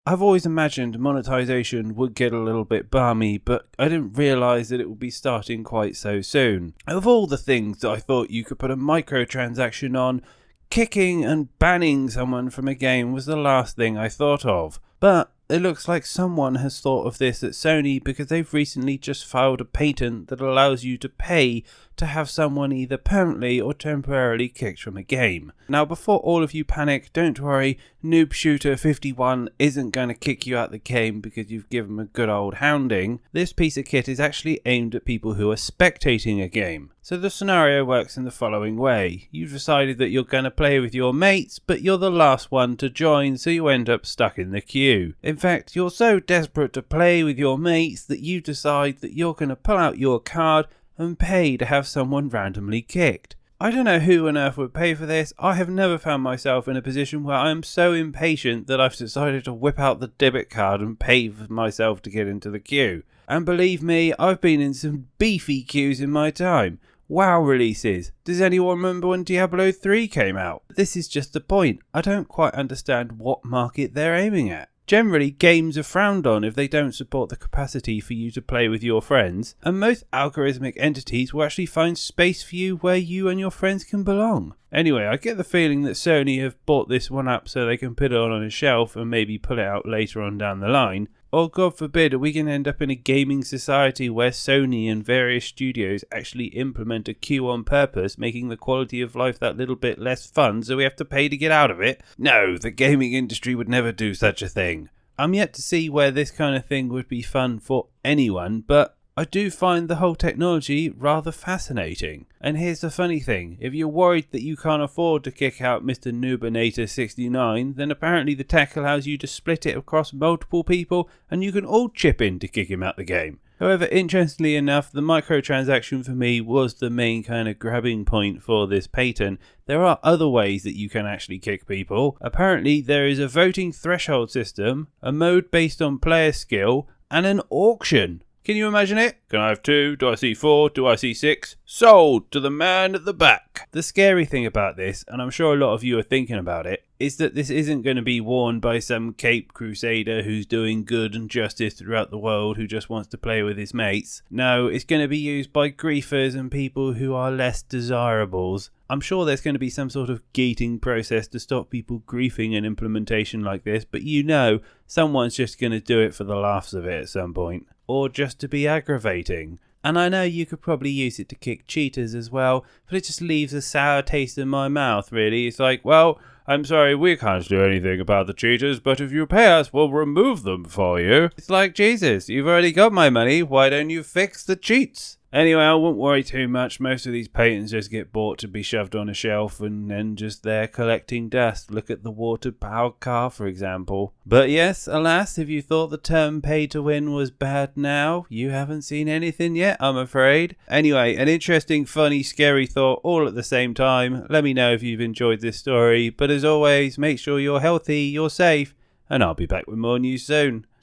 I've always imagined monetization would get a little bit balmy, but I didn't realise that it would be starting quite so soon. Of all the things that I thought you could put a microtransaction on, kicking and banning someone from a game was the last thing I thought of. But it looks like someone has thought of this at Sony because they've recently just filed a patent that allows you to pay to have someone either permanently or temporarily kicked from a game. Now, before all of you panic, don't worry, Noob Shooter 51 isn't going to kick you out the game because you've given him a good old hounding. This piece of kit is actually aimed at people who are spectating a game. So the scenario works in the following way. You've decided that you're going to play with your mates, but you're the last one to join, so you end up stuck in the queue. In fact, you're so desperate to play with your mates that you decide that you're going to pull out your card and pay to have someone randomly kicked. I don't know who on earth would pay for this. I have never found myself in a position where I am so impatient that I've decided to whip out the debit card and pay for myself to get into the queue. And believe me, I've been in some beefy queues in my time. WoW releases. Does anyone remember when Diablo 3 came out? This is just the point. I don't quite understand what market they're aiming at. Generally, games are frowned on if they don't support the capacity for you to play with your friends, and most algorithmic entities will actually find space for you where you and your friends can belong. Anyway, I get the feeling that Sony have bought this one up so they can put it on a shelf and maybe pull it out later on down the line. Or God forbid, we can end up in a gaming society where Sony and various studios actually implement a queue on purpose, making the quality of life that little bit less fun so we have to pay to get out of it. No, the gaming industry would never do such a thing. I'm yet to see where this kind of thing would be fun for anyone, but I do find the whole technology rather fascinating. And here's the funny thing, if you're worried that you can't afford to kick out Mr. Noobinator69, then apparently the tech allows you to split it across multiple people and you can all chip in to kick him out the game. However, interestingly enough, the microtransaction for me was the main kind of grabbing point for this patent. There are other ways that you can actually kick people. Apparently there is a voting threshold system, a mode based on player skill, and an auction. Can you imagine it? Can I have 2? Do I see 4? Do I see 6? Sold to the man at the back. The scary thing about this, and I'm sure a lot of you are thinking about it, is that this isn't going to be worn by some Cape Crusader who's doing good and justice throughout the world who just wants to play with his mates. No, it's going to be used by griefers and people who are less desirables. I'm sure there's going to be some sort of gating process to stop people griefing an implementation like this, but you know, someone's just going to do it for the laughs of it at some point. Or just to be aggravating. And I know you could probably use it to kick cheaters as well, but it just leaves a sour taste in my mouth, really. It's like, well, I'm sorry, we can't do anything about the cheaters, but if you pay us, we'll remove them for you. It's like, Jesus, you've already got my money, why don't you fix the cheats? Anyway, I wouldn't worry too much. Most of these patents just get bought to be shoved on a shelf and then just there collecting dust. Look at the water-powered car, for example. But yes, alas, if you thought the term pay to win was bad now, you haven't seen anything yet, I'm afraid. Anyway, an interesting, funny, scary thought all at the same time. Let me know if you've enjoyed this story. But as always, make sure you're healthy, you're safe, and I'll be back with more news soon.